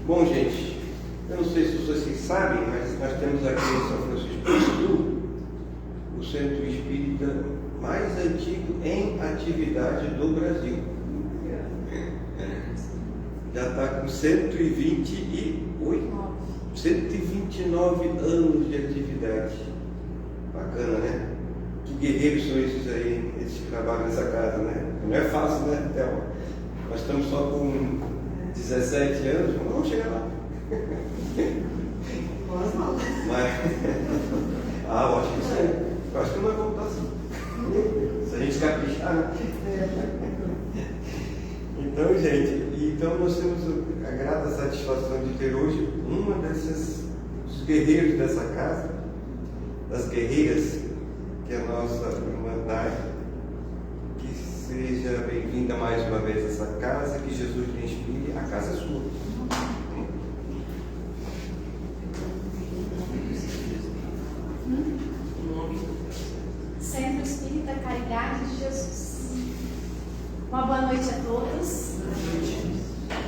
Bom, gente, eu não sei se vocês sabem, mas nós temos aqui em São Francisco do Sul o centro espírita mais antigo em atividade do Brasil. Já está com 129 anos de atividade. Bacana, né? Que guerreiros são esses aí, esses que trabalham nessa casa, né? Não é fácil, né, Thelma? Nós estamos só com 17 anos, mas vamos chegar lá. Mas, eu acho que sim. Eu acho que não vai voltar assim. Se a gente caprichar, né? Então, gente, nós temos a grata satisfação de ter hoje uma dos guerreiros dessa casa, das guerreiras, que é a nossa irmandade. Que seja bem-vinda mais uma vez a essa casa, que Jesus lhe inspire, a casa é sua. Centro Espírita Caridade de Jesus. Uma boa noite a todos.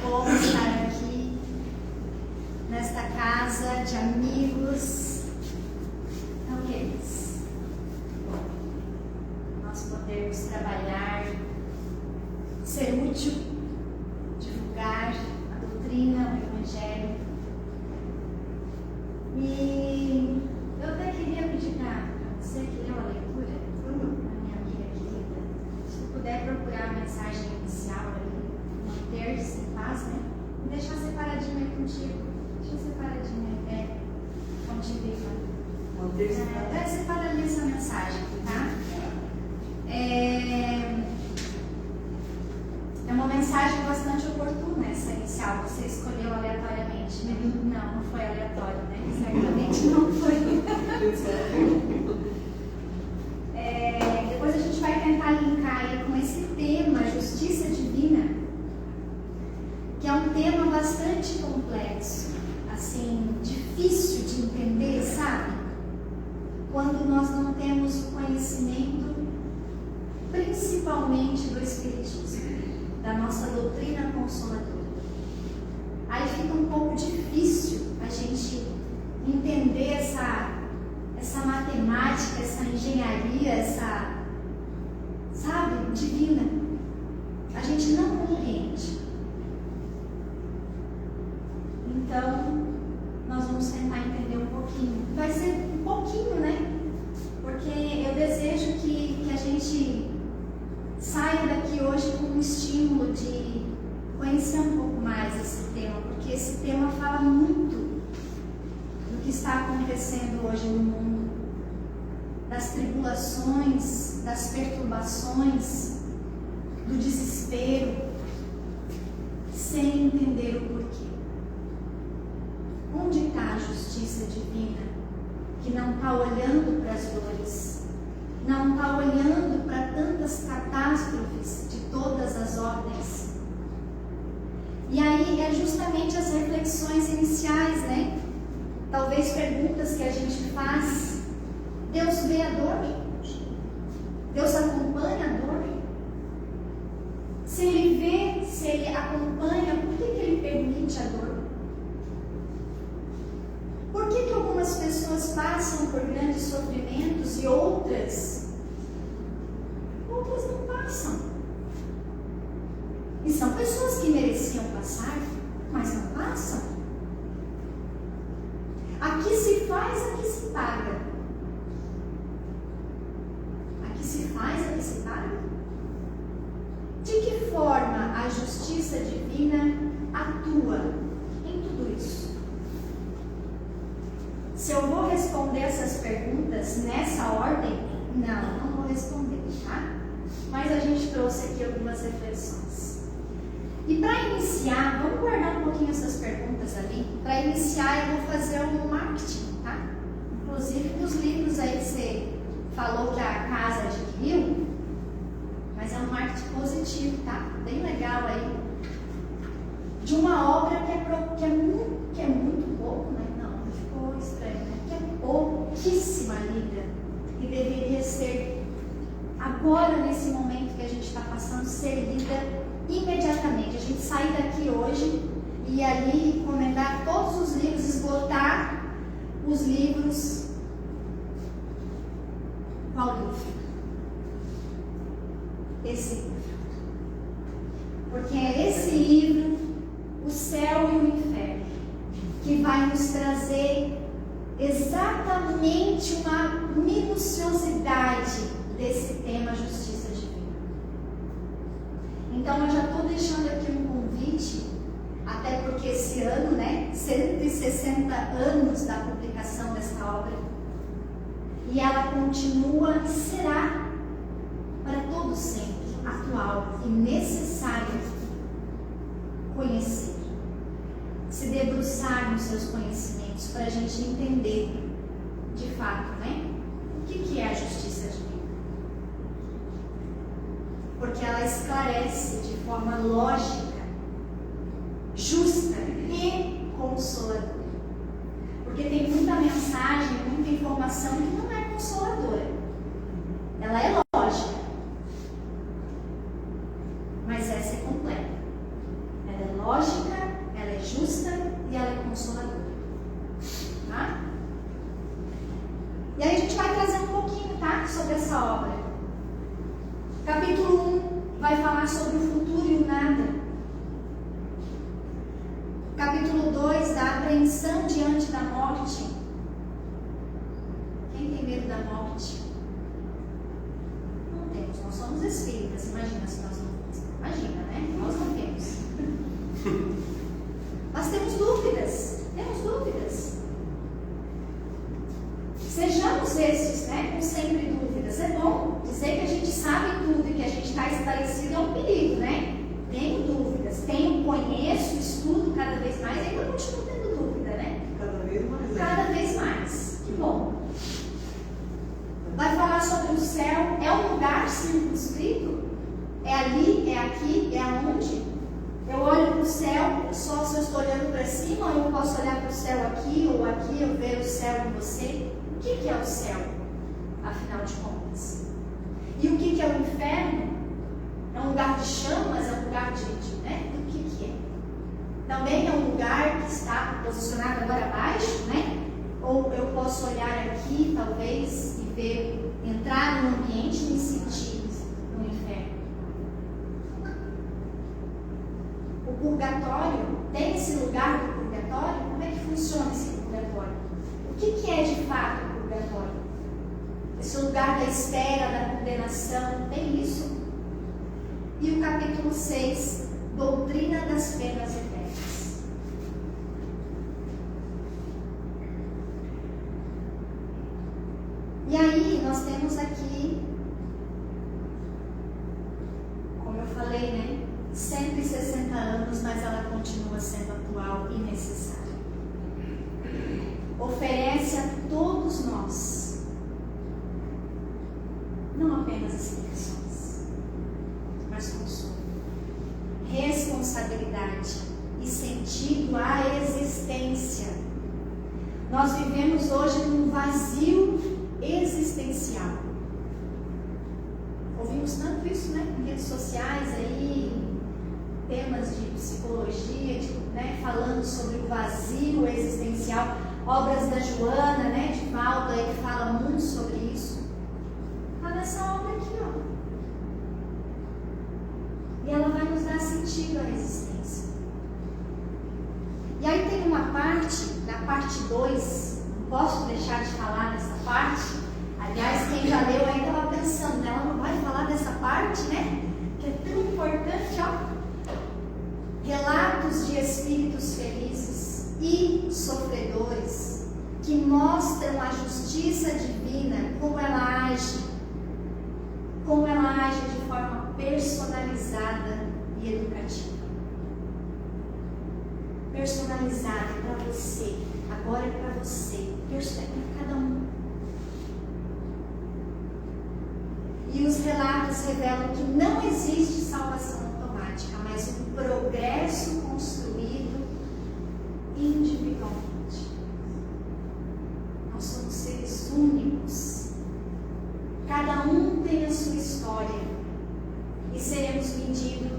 Bom estar aqui nesta casa de amigos tão queridos. Nós podemos trabalhar, ser útil, divulgar a doutrina, o Evangelho. E eu até queria pedir para você que leu a leitura, minha amiga querida, se puder procurar a mensagem inicial ali, manter-se em paz, né? E deixar separadinho aí contigo. Deixa separadinho aí, contigo aí, Manter-se em paz. Separa ali essa mensagem, tá? É uma mensagem bastante oportuna essa inicial. Você escolheu aleatoriamente, né? Não foi aleatório, né? Certamente não foi. Depois a gente vai tentar linkar aí com esse tema, justiça divina, que é um tema bastante complexo, assim, difícil de entender, sabe? Quando nós não temos o conhecimento, principalmente do Espiritismo, da nossa doutrina consoladora. Aí fica um pouco difícil a gente entender essa matemática, essa engenharia, sabe, divina. A gente não compreende. Então, nós vamos tentar entender um pouquinho. Vai ser um pouquinho, né? Porque eu desejo que a gente saia daqui hoje com um estímulo de conhecer um pouco mais esse tema, porque esse tema fala muito do que está acontecendo hoje no mundo, das tribulações, das perturbações, do desespero, sem entender o porquê. Onde está a justiça divina, que não está olhando para as dores, não está olhando para tantas catástrofes de todas as ordens? E aí é justamente as reflexões iniciais, né? Talvez perguntas que a gente faz. Deus vê a dor? Deus acompanha a dor? Se Ele vê, se Ele acompanha, por que Ele permite a dor? Por que algumas pessoas passam por grandes sofrimentos e outras não passam? E são pessoas que mereciam passar, mas não passam. Aqui se faz, aqui se paga. Aqui se faz, aqui se paga. De que forma a justiça divina atua em tudo isso? Se eu vou responder essas perguntas nessa ordem, não vou responder, tá? Mas a gente trouxe aqui algumas reflexões. E para iniciar, vamos guardar um pouquinho essas perguntas ali. Para iniciar, eu vou fazer um marketing, tá? Inclusive dos livros aí que você falou que a casa adquiriu, mas é um marketing positivo, tá? Bem legal aí. De uma obra que é muito pouco, né? Não ficou estranho, né? Que é pouquíssima lida e deveria ser agora, nesse momento que a gente está passando, ser lida imediatamente. A gente sai daqui hoje ir ali, encomendar todos os livros, esgotar os livros. Qual livro? Esse livro. Porque é esse livro, o céu e o inferno, que vai nos trazer exatamente uma minuciosidade desse tema justiça divina. Então eu já estou deixando aqui um convite, até porque esse ano, 160 anos da publicação dessa obra, e ela continua e será para todo sempre atual e necessário conhecer, se debruçar nos seus conhecimentos para a gente entender de fato, o que é a justiça divina. Porque ela esclarece de forma lógica, justa e consoladora. Porque tem muita mensagem, muita informação que não é consoladora. Ela é lógica, mas essa é completa. Ela é lógica, ela é justa e ela é consoladora. Tá? E aí a gente vai trazer um pouquinho, sobre essa obra. Capítulo 1 vai falar sobre o futuro e o nada. Capítulo 2, da apreensão diante da morte. Quem tem medo da morte? Não temos, nós somos espíritas. Imagina se nós não temos. Imagina, nós não temos. Nós temos dúvidas. Sejamos esses, com sempre dúvidas. É bom dizer que a gente sabe tudo e que a gente está esclarecido, é um perigo, Tenho dúvidas, conheço, estudo cada vez mais e ainda continuo tendo dúvida, Cada vez mais. Que bom. Vai falar sobre o céu. É um lugar circunscrito? É ali, é aqui, é aonde? Eu olho para o céu, só se eu estou olhando para cima, ou eu posso olhar para o céu aqui, ou aqui eu ver o céu em você? O que é o céu, afinal de contas? E o que é o inferno? É um lugar de chamas? É um lugar de o que é? Também é um lugar que está posicionado agora abaixo, Ou eu posso olhar aqui, talvez, e ver, entrar num ambiente e me sentir no inferno. O purgatório, tem esse lugar do purgatório? Como é que funciona esse purgatório? O que é de fato o purgatório? Esse lugar da espera, da condenação, tem isso? E o capítulo 6, doutrina das penas eternas. E aí nós temos aqui, como eu falei, 160 anos, mas ela continua sendo atual e necessária. Oferece a todos nós, não apenas explicações, mas consolo, responsabilidade e sentido à existência. Nós vivemos hoje num vazio existencial. Ouvimos tanto isso, em redes sociais aí, temas de psicologia, falando sobre o vazio existencial, obras da Joana, de Valdo, que fala muito sobre isso. Está nessa obra aqui, E ela vai nos dar sentido à existência. E aí tem uma parte, na parte 2, não posso deixar de falar dessa parte. Aliás, quem já leu aí estava pensando, ela não vai falar dessa parte, que é tão importante, Relatos de espíritos felizes e sofredores que mostram a justiça divina, como ela age de forma personalizada e educativa. Personalizada para você, agora é para você, é para cada um. E os relatos revelam que não existe salvação automática, mas um progresso construído individualmente. Nós somos seres únicos. Cada um tem a sua história. E seremos medidos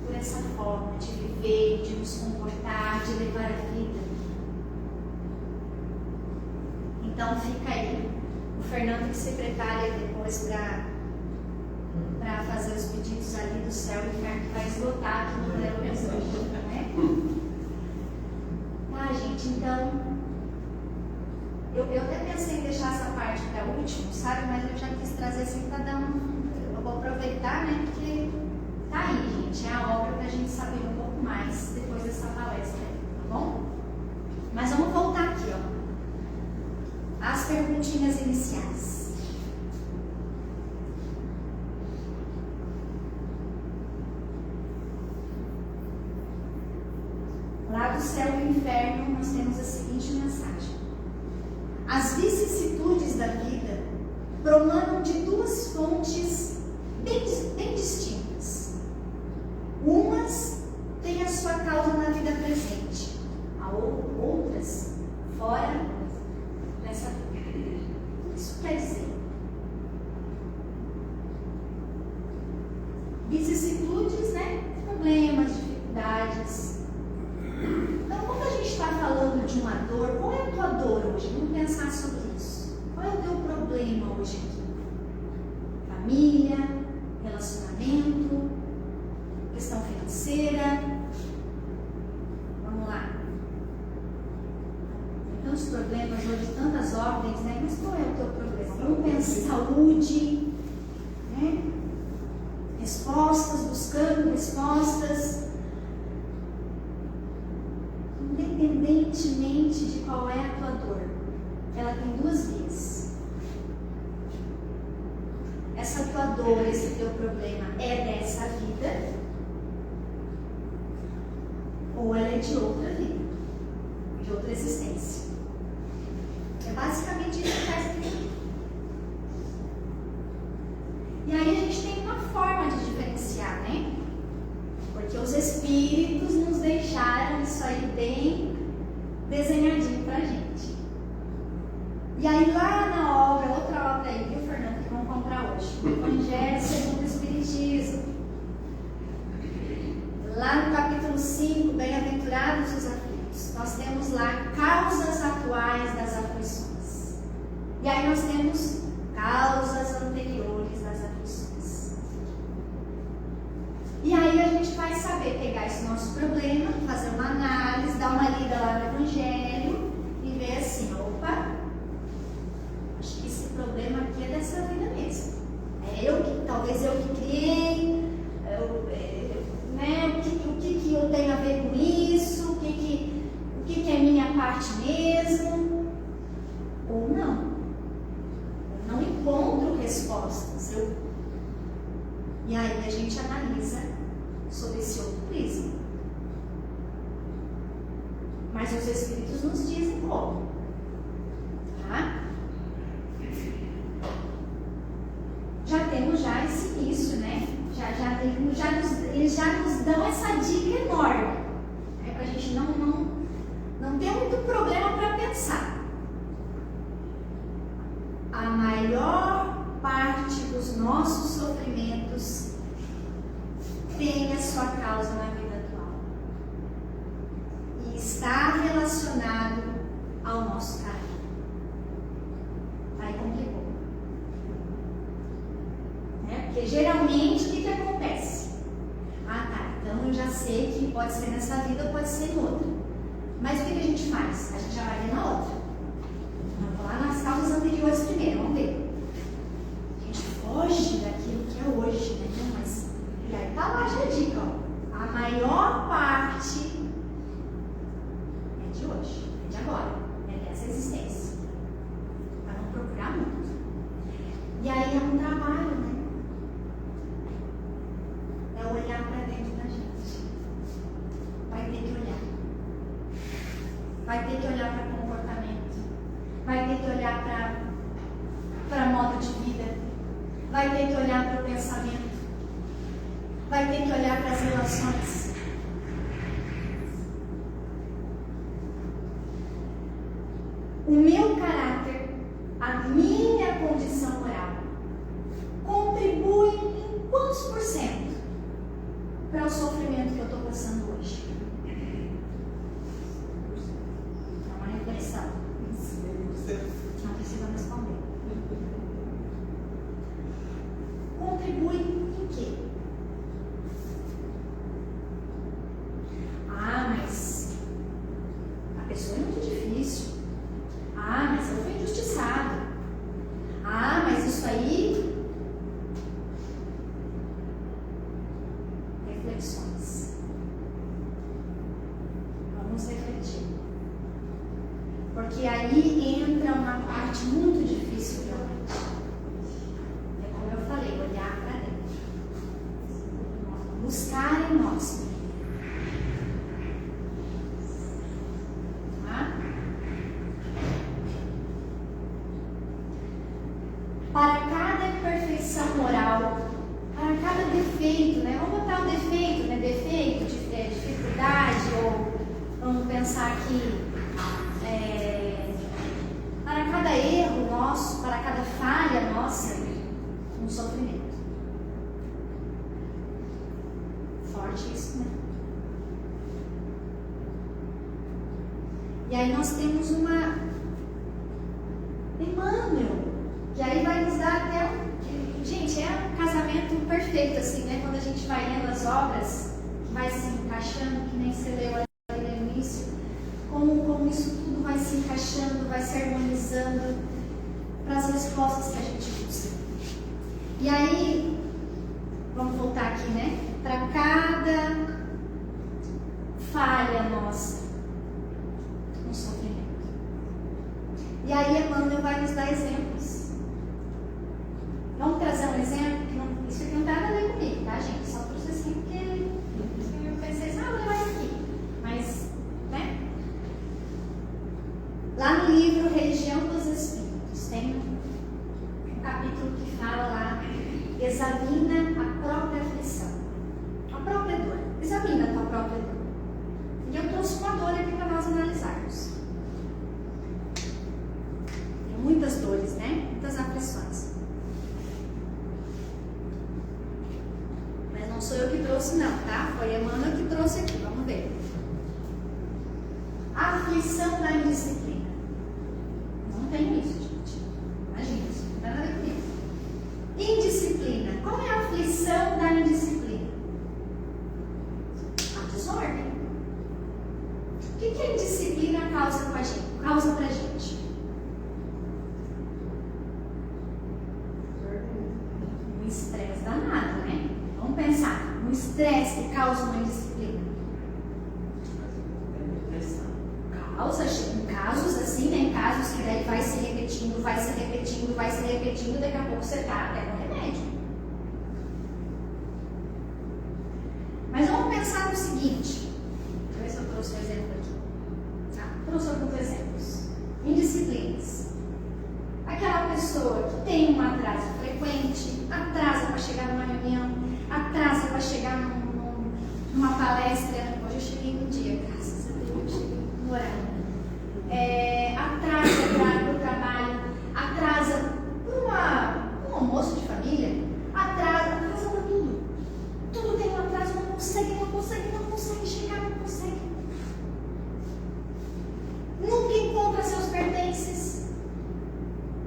por dessa forma, de viver, de nos comportar, de levar a vida. Então fica aí. O Fernando que se prepare depois para fazer os pedidos ali do céu e inferno, que vai esgotar aqui no Belo Horizonte, né? Tá, gente, então eu até pensei em deixar essa parte para último, sabe? Mas eu já quis trazer assim para dar eu vou aproveitar, né? Porque tá aí, gente, é a obra para a gente saber um pouco mais depois dessa palestra, tá bom? Mas vamos voltar aqui, ó. As perguntinhas iniciais. Lá do céu e do inferno, nós temos a seguinte mensagem: as vicissitudes da vida promanam de duas fontes bem distintas. Umas têm a sua causa na vida presente, outras fora dessa vida. Isso quer dizer vicissitudes, né? Problemas, dificuldades. Então, quando a gente está falando de uma dor, qual é a tua dor hoje? Vamos pensar sobre isso. Qual é o teu problema hoje aqui? Família, relacionamento, questão financeira. Vamos lá. Tem tantos problemas hoje, tantas ordens, né? Mas qual é o teu problema? Vamos pensar saúde, né? Respostas, buscando respostas. Independentemente de qual é a tua dor, ela tem duas vias. Essa tua dor, esse teu problema é dessa vida, ou ela é de outra vida, de outra existência. É basicamente isso que está escrito. E aí a gente tem uma forma de diferenciar, né? Porque os espíritos nos deixaram isso aí bem desenhadinho pra gente. E aí lá na obra, outra obra aí, viu, Fernando, que vamos comprar hoje, o Evangelho segundo o Espiritismo. Lá no capítulo 5, Bem-aventurados os aflitos, nós temos lá causas atuais das aflições. E aí nós temos causas anteriores das aflições. E aí a gente vai saber pegar esse nosso problema, fazer uma análise, dar uma lida lá no Evangelho e ver assim, opa, acho que esse problema aqui é dessa vida mesmo. Talvez eu que criei, né? O que eu tenho a ver com isso, o que é minha parte mesmo, ou não. Eu não encontro respostas. E aí a gente analisa sobre esse outro prisma. Mas os Espíritos nos dizem como. Tá? Já temos esse início, né? Eles já nos dão essa dica enorme. Para a gente não ter muito problema para pensar. A maior parte dos nossos sofrimentos tem a sua causa na vida atual e está relacionado ao nosso caráter. Aí complicou, né? Porque geralmente o que acontece? Então eu já sei que pode ser nessa vida ou pode ser em outra, mas o que a gente faz? A gente já vai ver na outra. Vamos lá nas causas anteriores primeiro, vamos ver. A gente foge daquilo que é hoje, né? Mas, e aí tá lá a dica, ó. A maior parte é de hoje, é de agora, é dessa existência. Para não procurar muito. E aí é um trabalho, né? É olhar para dentro da gente. Vai ter que olhar. Vai ter que olhar para comportamento. Vai ter que olhar para modo de vida. Vai ter que olhar para o pensamento. Vai ter que olhar para as relações. O meu caráter, a minha condição moral, contribui em quantos por cento para o sofrimento que aí entra uma parte muito difícil realmente. É como eu falei, olhar para dentro. Buscar em nós. Tá? Para cada imperfeição moral, para cada defeito, né? Vamos botar um defeito, né? Defeito, dificuldade, ou vamos pensar que para cada erro nosso, para cada falha nossa, um sofrimento. Forte isso, né? E aí nós temos uma Emmanuel, que aí vai nos dar até gente, é um casamento perfeito, assim, né? Quando a gente vai lendo as obras, vai se encaixando, que nem você leu ali no início, como isso tudo vai se encaixando, vai se harmonizando para as respostas que a gente busca. E aí, vamos voltar aqui, né? Para cada falha nossa, um sofrimento. E aí, Emmanuel vai nos dar exemplos. Vamos trazer um exemplo? Isso aqui não tem nada a ver comigo, tá, gente? Só trouxe assim porque eu pensei assim, vou levar isso aqui. Mas, né? Lá no livro Religião dos Espíritos, tem um capítulo que fala lá, examina a própria aflição, a própria dor. Examina a tua própria dor. E eu trouxe uma dor aqui para nós analisarmos. Tem muitas dores, né? Muitas aflições. Mas não sou eu que trouxe não, tá? Foi a Emmanuel que trouxe aqui, vamos ver. A aflição da indisciplina. Não tem isso, gente. Imagina, isso não tem nada a ver com isso. Indisciplina. Qual é a aflição da indisciplina? A desordem. O que a indisciplina causa pra gente? Um estresse danado, né? Vamos pensar. Um estresse que causa uma indisciplina. Causa, em casos assim, né? Em casos que daí vai se repetindo, daqui a pouco você está até com remédio. Mas vamos pensar no seguinte. Deixa eu ver se eu trouxe um exemplo aqui. Tá? Trouxe alguns exemplos. Indisciplinas. Aquela pessoa que tem um atraso frequente, atrasa para chegar numa reunião, atrasa para chegar numa palestra. Hoje eu cheguei no dia, graças a Deus, eu cheguei no horário. Atrasa para o trabalho, atrasa para um almoço de família, atrasa para tudo. Tudo tem um atraso, não consegue chegar, não consegue. Nunca encontra seus pertences.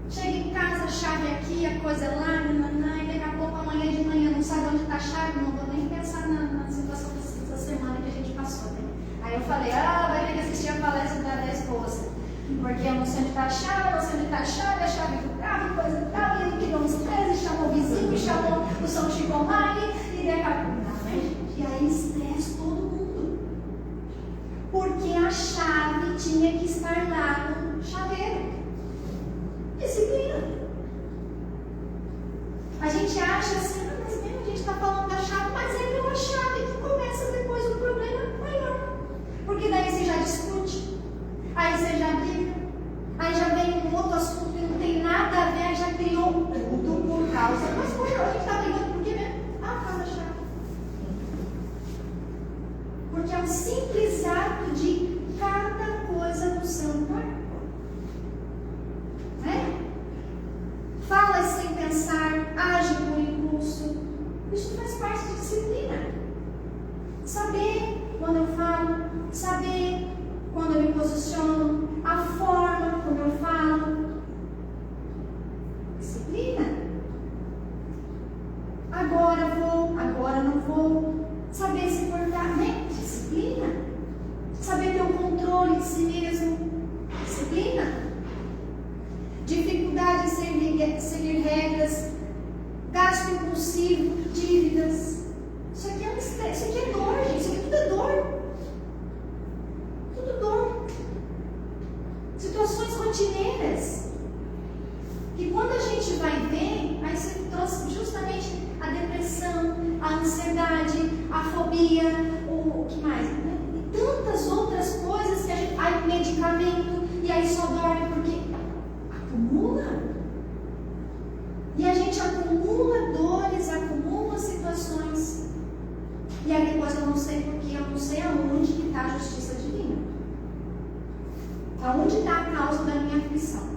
Chega em casa, a chave aqui, a coisa lá, e daqui a pouco amanhã de manhã não sabe onde está a chave, não vou nem pensar na situação dessa semana que a gente passou, né? Aí eu falei, vai ter que assistir a palestra da esposa, porque eu não sei onde está a chave do carro, coisa e tal, e ele criou uns 13, chamou o vizinho, chamou o São Chicomari, e daqui a pouco, não, né, gente? E aí estresse todo mundo, porque a chave tinha que estar lá no chaveiro. Disciplina. A gente acha assim, mas mesmo a gente está falando da chave, mas é pela chave que começa depois o problema maior. Porque daí você já discute, aí você já briga, aí já vem um outro assunto que não tem nada a ver, aí já criou tudo por causa. Mas poxa, a gente está brigando por quê mesmo? Por causa da chave. Porque é um simples ato de cada coisa no seu lugar. Né? Fala sem pensar, age por impulso. Isso faz parte de disciplina. Saber quando eu falo, saber quando eu me posiciono, a forma como eu falo. Disciplina. Agora vou, agora não vou. Saber se portar bem. Disciplina. Saber ter o controle de si mesmo. Disciplina. Dificuldade em seguir regras, gasto impulsivo, dívidas. Isso aqui é um estresse, isso aqui é dor, gente. Isso aqui tudo é dor. Tudo dor. Se situações rotineiras. E quando a gente vai ver, aí você trouxe justamente a depressão, a ansiedade, a fobia, o que mais? E tantas outras coisas que a gente. Aí medicamento, e aí só dorme porque acumula. E a gente acumula dores, acumula situações. E aí depois eu não sei porque, eu não sei aonde que está a justiça divina. Aonde está a causa da minha aflição?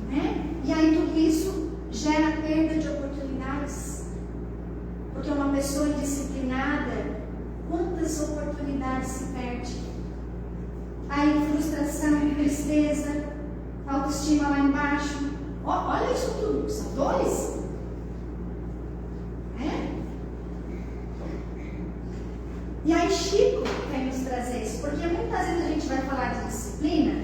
Né? E aí tudo isso gera perda de oportunidades. Porque uma pessoa indisciplinada, quantas oportunidades se perde? Aí frustração, tristeza, autoestima lá embaixo. Olha isso tudo, são dores. E aí Chico quer nos trazer isso, porque muitas vezes a gente vai falar de disciplina,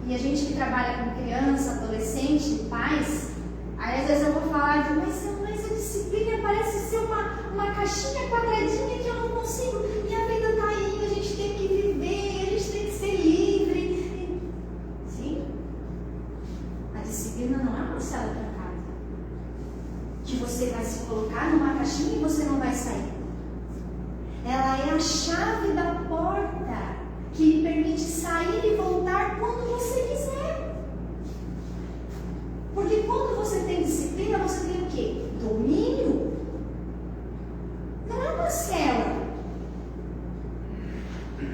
e a gente que trabalha com criança, adolescente, pais, aí às vezes eu vou falar de, mas a disciplina parece ser uma caixinha quadradinha que eu não consigo, e a vida está aí, a gente tem que viver, a gente tem que ser livre. Sim, a disciplina não é uma cela trancada, que você vai se colocar numa caixinha e você não vai sair. Ela é a chave da porta que lhe permite sair e voltar quando você quiser. Porque quando você tem disciplina, você tem o quê? Domínio. Não é uma cela.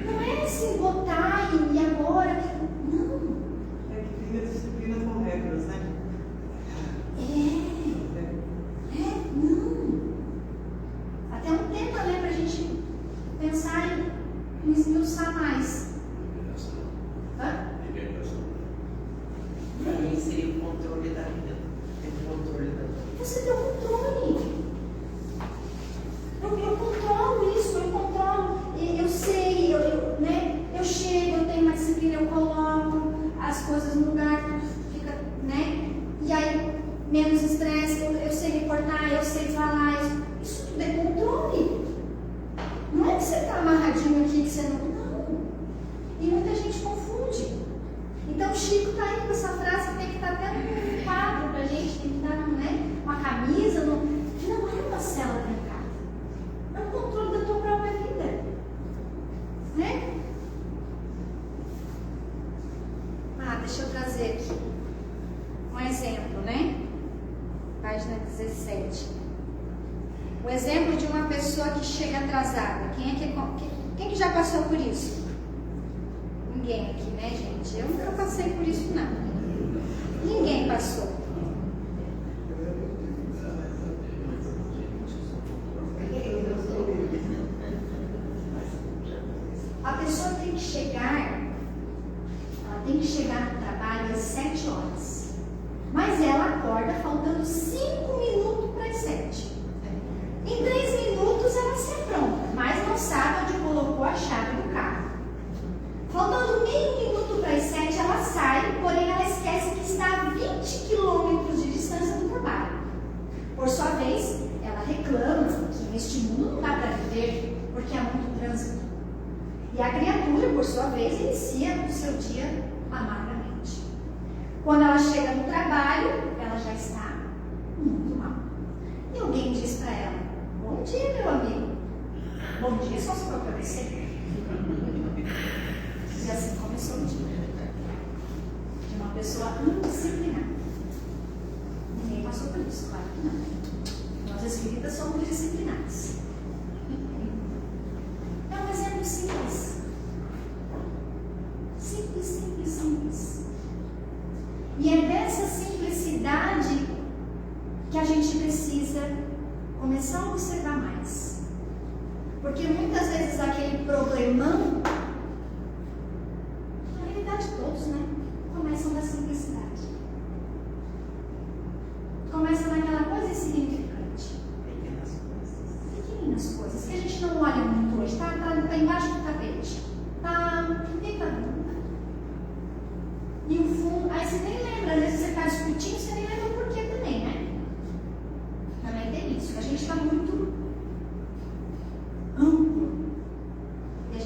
Não é assim, botar e agora. Não. É que tem a disciplina com regras, né? Não. Até um tema, né, pra gente pensar em esmiuçar mais. Para mim seria o controle da vida. Ter o controle da vida. Você tem o controle. Eu controlo isso, eu controlo. Eu sei, eu chego, eu tenho uma disciplina, eu coloco as coisas no lugar, fica, né? E aí, menos estresse, eu sei reportar, eu sei falar. Isso tudo é controle. Não é que você está amarradinho aqui, que você não. E muita gente confunde. Então o Chico está aí com essa frase que tem que estar até num quadro para a gente, tem que estar uma camisa. Não é uma cela trancada. É o controle da tua própria vida. Né? Deixa eu trazer aqui um exemplo, né? Página 17. O exemplo de uma pessoa que chega atrasada. Quem que já passou por isso? Ninguém aqui, né, gente? Eu nunca passei por isso, não. Ninguém passou. A pessoa tem que chegar, no trabalho às 7 horas. Mas ela acorda faltando 5 minutos para as 7. Em 3 minutos ela se apronta, mas não sabe onde colocou a chave do carro. Faltando meio minuto para as 7, ela sai, porém ela esquece que está a 20 quilômetros de distância do trabalho. Por sua vez, ela reclama que neste mundo não dá para viver, porque há muito trânsito. E a criatura, por sua vez, inicia o seu dia amargamente. Quando ela chega no trabalho, ela já está muito mal. E alguém diz para ela: bom dia, meu amigo. Bom dia só se for para você. E assim começou o dia. De uma pessoa indisciplinada. Ninguém passou por isso, claro que não. Nós espíritas somos disciplinados. É um exemplo simples. Simples, simples, simples. E é dessa simplicidade que a gente precisa começar a observar mais. Porque muitas vezes aquele problemão, na realidade todos, né? Começam da simplicidade. Começa naquela coisa insignificante. Pequenas coisas que a gente não olha muito hoje. Tá embaixo do tapete. Ninguém tá vendo. E o fundo, aí você nem lembra, às vezes você está discutindo, você nem lembra o porquê também, né? Também tem isso. A gente está muito amplo. E a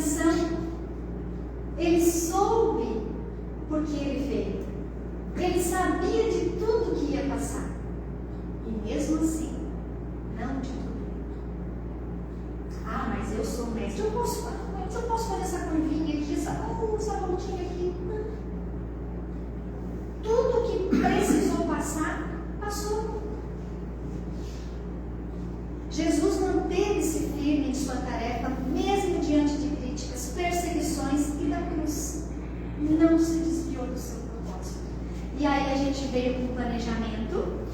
missão. Ele soube porque ele veio. Ele sabia de tudo que ia passar. E mesmo assim, não de tudo. Ah, mas eu sou mestre. Eu posso fazer essa curvinha aqui, essa voltinha aqui. Não. Tudo que precisou passar, passou. Jesus manteve-se firme em sua tarefa, mesmo diante de críticas, perseguições e da cruz. Não se desviou do seu propósito. E aí a gente veio com o planejamento,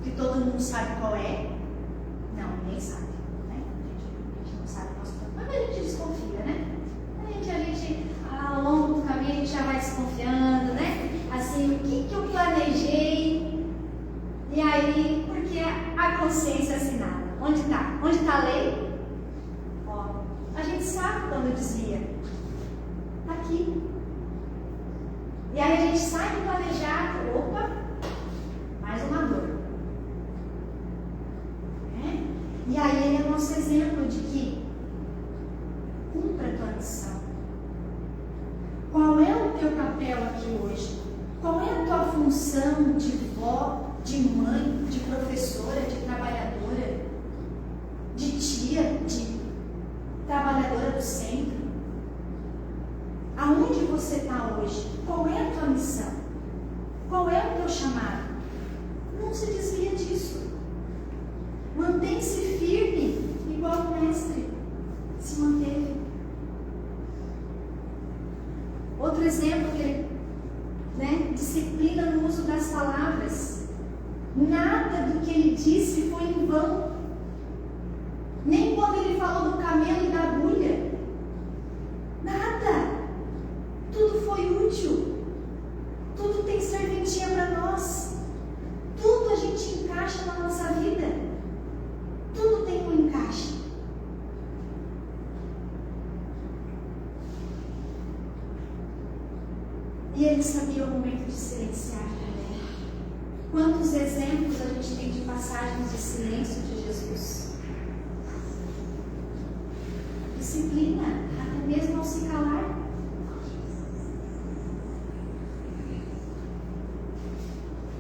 que todo mundo sabe qual é. Não, ninguém sabe, né? A gente não sabe o nosso propósito, mas a gente desconfia, né? A gente ao longo do caminho, a gente já vai desconfiando, né? Assim, o que eu planejei? E aí, porque a consciência assinada. Onde está? Onde está a lei? Ó, a gente sabe quando desvia. Está aqui. E aí a gente sai do planejado. Opa, mais uma dor. E aí ele é o nosso exemplo de que cumpra a tua missão. Qual é o teu papel aqui hoje? Qual é a tua função de vó, de mãe, de professora, de trabalhadora, de tia, de trabalhadora do centro? Aonde você está hoje? Qual é a tua missão? Qual é o teu chamado? Não se desvia disso. Mantém-se firme, igual o mestre se manteve. Outro exemplo que ele, disciplina no uso das palavras. Nada do que ele disse foi em vão. Nem quando ele falou do camelo e da agulha. Nada. Tudo foi útil. Tudo tem serventia para nós. Tudo a gente encaixa na nossa vida. Tudo tem um encaixe. E ele sabia o momento de silenciar também. Quantos exemplos a gente tem de passagens de silêncio de Jesus? Disciplina, até mesmo ao se calar.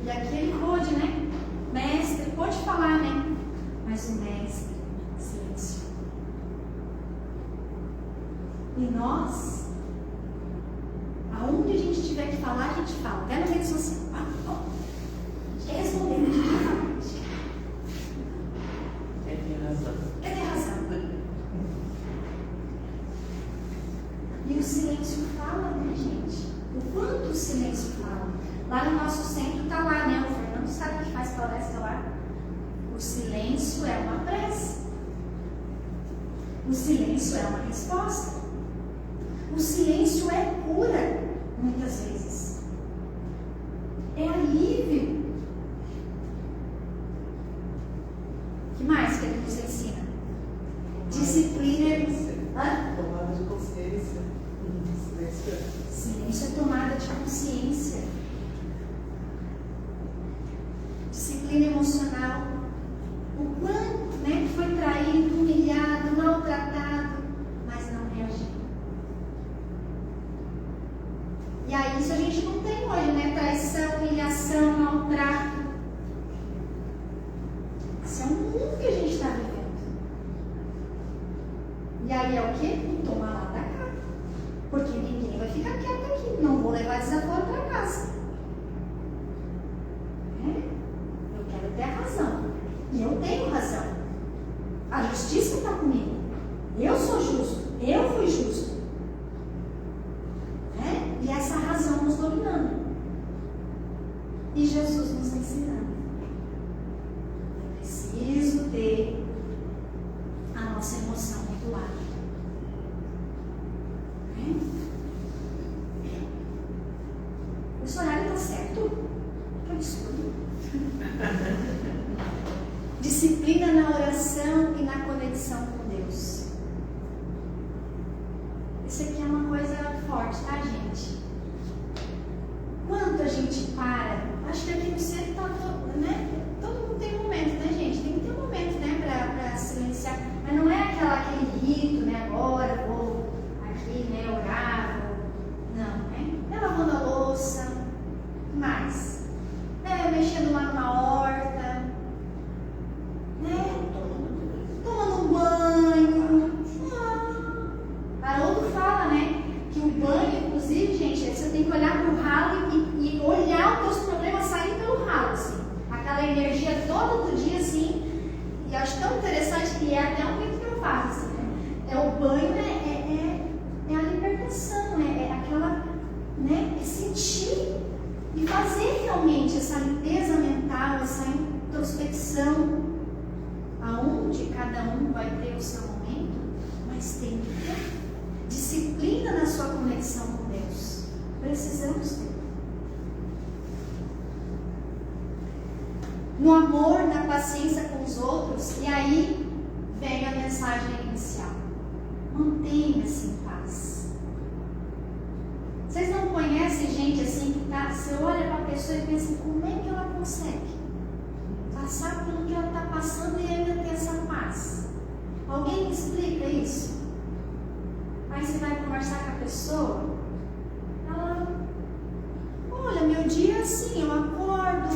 E aqui ele pôde, né? Mestre, pôde falar, né? Mas o mestre silenciou. E nós, aonde a gente tiver que falar, a gente fala. Até na rede social. Respondendo. Tem razão. Tem razão. E o silêncio fala, né, gente? O quanto o silêncio fala. Lá no nosso centro está lá, né? O Fernando sabe que faz palestra lá. O silêncio é uma prece. O silêncio é uma resposta. O silêncio é cura, muitas vezes. É alívio. O que mais que ele nos ensina? Disciplina. Tomada de consciência. Silêncio é tomada de consciência. Disciplina emocional. O quanto, né, foi traído, humilhado, maltratado, mas não reagiu. E aí isso a gente não tem hoje, né? Traição, humilhação, maltrato. Isso é um mundo que a gente está vivendo. E aí é o quê? Toma lá da cá. Porque ninguém vai ficar quieto aqui. Não vou levar desaforo para casa. Eu quero ter a razão. E eu tenho razão. A justiça está comigo. Eu sou justo. Eu fui justo. E essa razão nos dominando. E Jesus nos ensinando. Eu preciso ter a nossa emoção regulada. Esse horário está certo? Que absurdo. Disciplina na oração e na conexão com Deus. Isso aqui é uma coisa forte, tá, gente? Quando a gente para, acho que aqui no centro tá todo, né? Todo mundo tem um momento, né, gente? Tem que ter um momento, né, para silenciar. Mas não é aquele rito, né? Agora vou mais? Mexendo lá numa horta, tomando um banho. Haroldo fala, que o banho, inclusive, gente, você tem que olhar para o ralo e olhar os teus problemas saírem pelo ralo, assim. Aquela energia toda do dia, assim. E eu acho tão interessante que é até um jeito que eu faço, assim, o banho é a libertação, é aquela, é sentir e fazer realmente essa limpeza mental, essa introspecção, aonde cada um vai ter o seu momento, mas tem que ter disciplina na sua conexão com Deus. Precisamos ter. No amor, na paciência com os outros, e aí vem a mensagem inicial. Mantenha-se em paz. Vocês não conhecem gente assim que tá, você olha para a pessoa e pensa, como é que ela consegue passar pelo que ela está passando e ainda ter essa paz? Alguém me explica isso? Aí você vai conversar com a pessoa, ela, olha, meu dia é assim, eu acordo,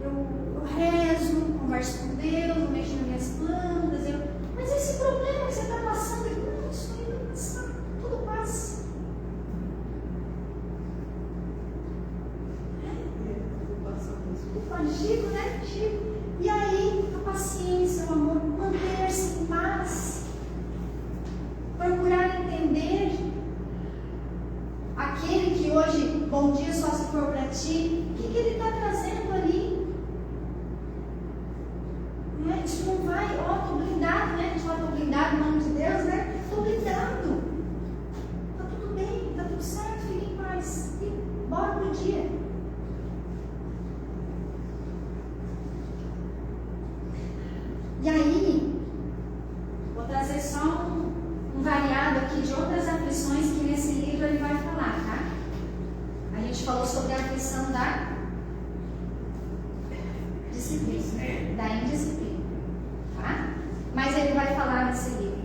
eu rezo, converso com Deus, eu mexo nas minhas plantas, mas esse problema que você está passando, não, isso aí vai passar, tudo passa. Chico, né? Chico. E aí, a paciência, o amor, manter-se em paz, procurar entender aquele que hoje, bom dia só se for para ti, o que ele está trazendo ali? Isso não vai, estou blindado, a gente fala, estou blindado em nome de Deus, estou blindado. Está tudo bem, está tudo certo, fique em paz. E bora pro dia. E aí, vou trazer só um variado aqui de outras aflições que nesse livro ele vai falar, tá? A gente falou sobre a aflição da disciplina, da indisciplina, tá? Mas ele vai falar nesse livro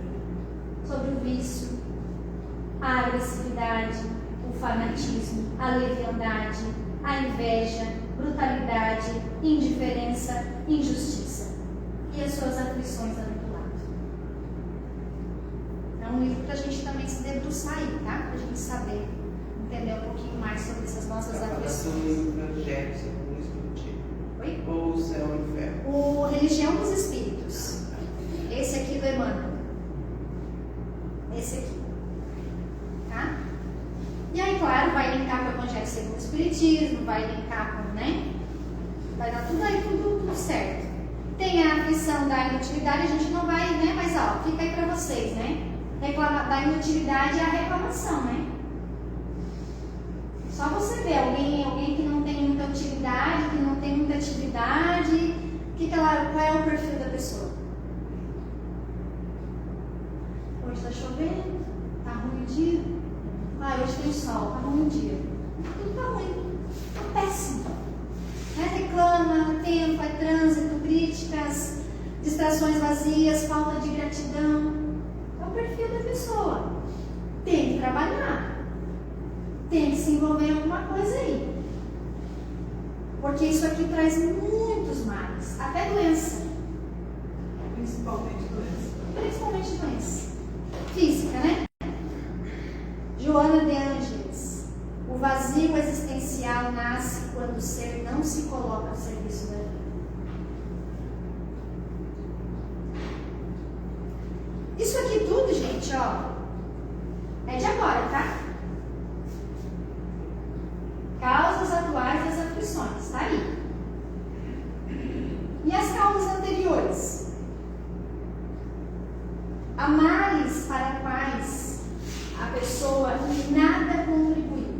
sobre o vício, a agressividade, o fanatismo, a leviandade, a inveja, brutalidade, indiferença, injustiça. E as suas aflições ali do lado. É um livro para a gente também se debruçar aí, tá? Para a gente saber, entender um pouquinho mais sobre essas nossas aflições. Oi? Ou o céu e o inferno? O Religião dos Espíritos. Esse aqui do Emmanuel. Esse aqui. Tá? E aí, claro, vai linkar com o Evangelho segundo o Espiritismo, vai linkar com, vai dar tudo aí, tudo certo. Tem a aflição da inutilidade, a gente não vai, mas fica aí para vocês, da inutilidade é a reclamação, Só você ver alguém que não tem muita utilidade, que não tem muita atividade, qual é o perfil da pessoa? Hoje está chovendo, está ruim o dia. Hoje tem sol, está ruim o dia. Tudo está ruim, está péssimo. Reclama, tempo, trânsito, críticas, distrações vazias, falta de gratidão. É o perfil da pessoa. Tem que trabalhar. Tem que se envolver em alguma coisa aí. Porque isso aqui traz muitos males. Até doença. Principalmente doença. Principalmente doença. Física, Joana de Ângeles. O vazio existencial nasce quando o ser não se coloca ao serviço da vida. Isso aqui tudo, gente, é de agora, tá? Causas atuais das aflições, tá aí. E as causas anteriores? Há males para quais a pessoa nada contribuiu.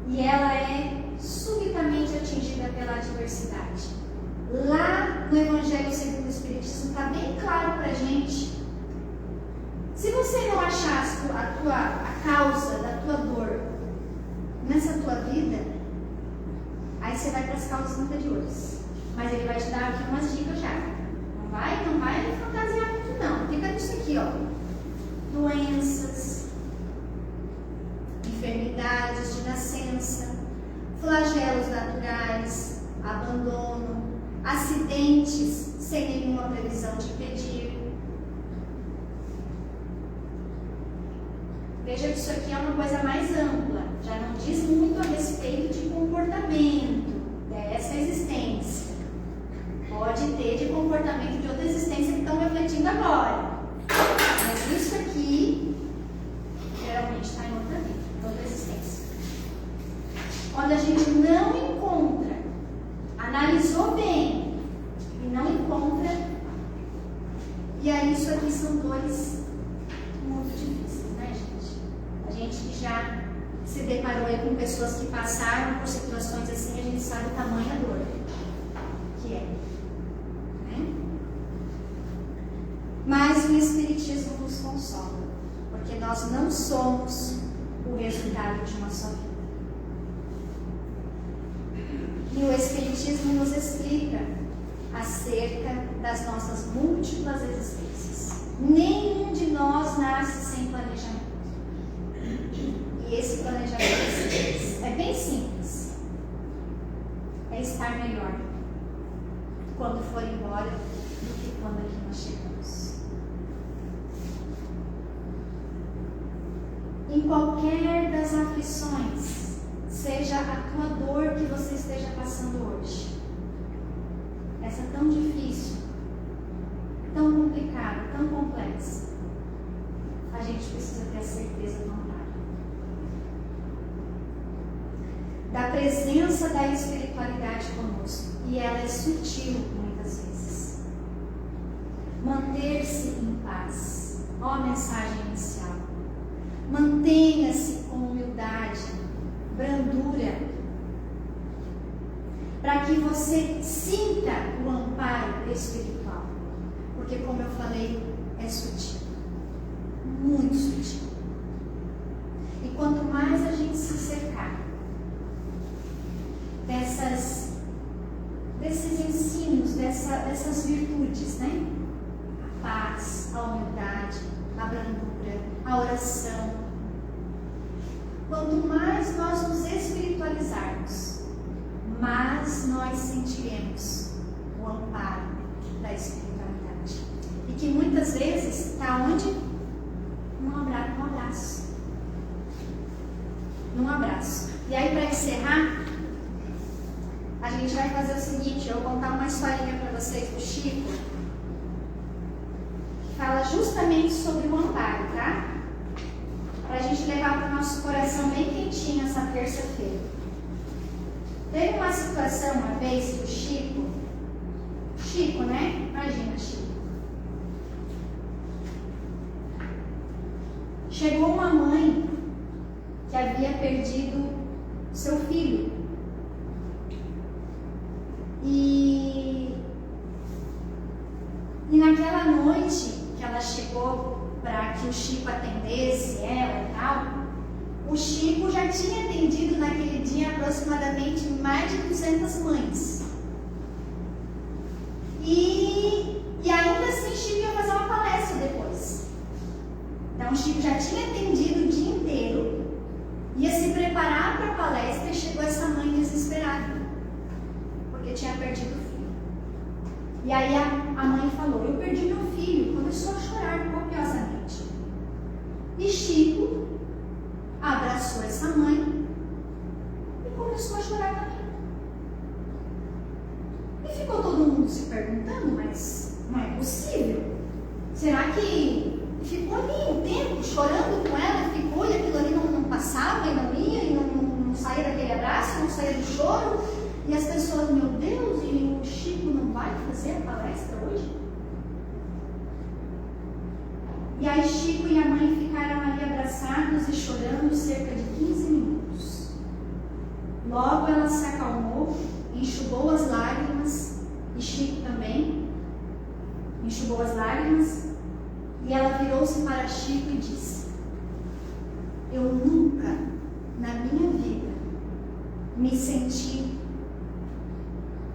E ela é subitamente atingida pela adversidade. Lá no Evangelho segundo o Espiritismo está bem claro para a gente. Se você não achar a causa da tua dor nessa tua vida, aí você vai para as causas anteriores. Mas ele vai te dar aqui umas dicas já. Não vai fantasiar muito não. Fica nisso aqui, doenças, enfermidades de nascença, flagelos naturais, abandono, acidentes sem nenhuma previsão de impedir. Veja que isso aqui é uma coisa mais ampla, já não diz muito a respeito de comportamento dessa existência. Pode ter de comportamento de outra existência que estão refletindo agora. Mas isso aqui geralmente está em outra vida, em outra existência. Quando a gente não encontra, analisou bem e não encontra, e aí isso aqui são dores muito difíceis, né, gente? A gente que já se deparou aí com pessoas que passaram por situações assim, a gente sabe o tamanho da dor que é. Mas o Espiritismo nos consola, porque nós não somos o resultado de uma só vida. E o Espiritismo nos explica acerca das nossas múltiplas existências. Nenhum de nós nasce sem planejamento. E esse planejamento é bem simples. É estar melhor quando for embora do que quando aqui nós chegamos. Em qualquer das aflições, seja a tua dor que você esteja passando hoje, essa tão difícil, tão complicada, tão complexa, a gente precisa ter a certeza do amparo, da presença da espiritualidade conosco, e ela é sutil muitas vezes. Manter-se em paz, ó a mensagem inicial. Mantenha-se com humildade, brandura, para que você sinta o amparo espiritual, porque, como eu falei, é sutil, muito sutil. E quanto mais a gente se cercar desses ensinos, dessas virtudes, né? A paz, a humildade, a brandura, a oração. Quanto mais nós nos espiritualizarmos, mais nós sentiremos o amparo da espiritualidade. E que muitas vezes está onde? Num abraço. Num abraço. E aí, para encerrar, a gente vai fazer o seguinte: eu vou contar uma historinha para vocês do Chico, que fala justamente sobre o amparo, tá? Para a gente levar para o nosso coração bem quentinho essa terça-feira. Teve uma situação uma vez que o Chico, né? Imagina, Chico. Chegou uma mãe que havia perdido seu filho. E naquela noite que ela chegou para que o Chico atendesse ela e tal, o Chico já tinha atendido naquele dia aproximadamente mais de 200 mães. E ainda assim Chico ia fazer uma palestra depois. Então o Chico já tinha atendido o dia inteiro, ia se preparar para a palestra, e chegou essa mãe desesperada, porque tinha perdido o filho. E aí a mãe falou: eu perdi meu filho. Começou a chorar copiosamente. E Chico abraçou essa mãe e começou a chorar também. E ficou todo mundo se perguntando: mas não é possível? Será que ficou ali um tempo chorando com ela, ficou e aquilo ali não passava e não ia, e não saía daquele abraço, não saía do choro? E as pessoas: meu Deus, e o Chico não vai fazer a palestra hoje? E aí Chico e a mãe ficaram ali abraçados e chorando cerca de 15 minutos. Logo ela se acalmou, enxugou as lágrimas, e Chico também enxugou as lágrimas, e ela virou-se para Chico e disse: eu nunca na minha vida me senti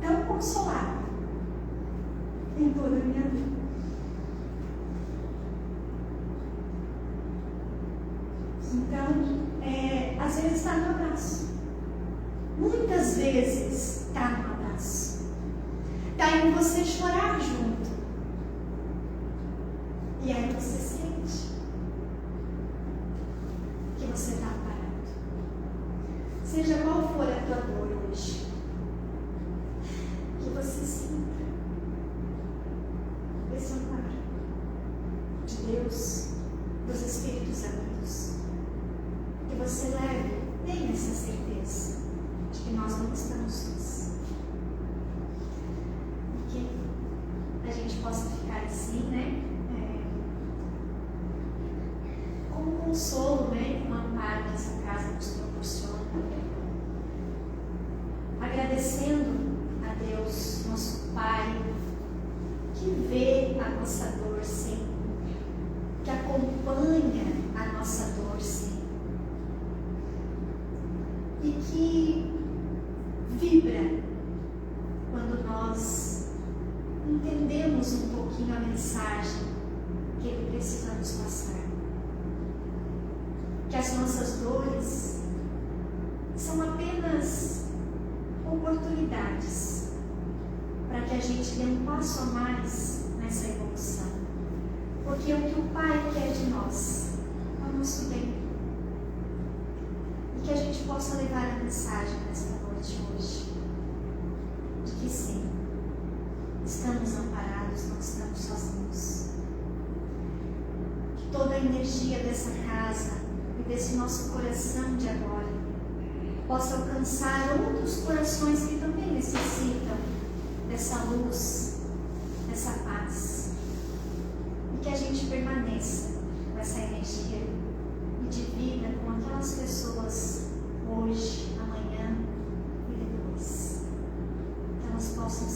tão consolada em toda a minha vida. Então, às vezes está no abraço. muitas vezes está no abraço, está em você chorar junto. E aí você sente que você está parado. Seja qual for a tua dor hoje, que você sinta esse amparo de Deus, dos Espíritos amigos. Que você leve, tenha essa certeza de que nós não estamos sós. E que a gente possa ficar assim, né? Com o consolo, né? Com o amparo que essa casa nos proporciona. Agradecendo a Deus, nosso Pai, que vê a nossa dor sempre, que acompanha a nossa dor sempre, e que vibra quando nós entendemos um pouquinho a mensagem que Ele precisa nos passar. Que as nossas dores são apenas oportunidades para que a gente dê um passo a mais nessa evolução. Porque o que o Pai quer de nós é o nosso bem. E que a gente possa levar a mensagem nesta noite hoje, de que sim, estamos amparados, não estamos sozinhos. Que toda a energia dessa casa e desse nosso coração de agora possa alcançar outros corações que também necessitam dessa luz, dessa paz. E que a gente permaneça com essa energia e divida com aquelas pessoas hoje, amanhã e depois. Que elas possam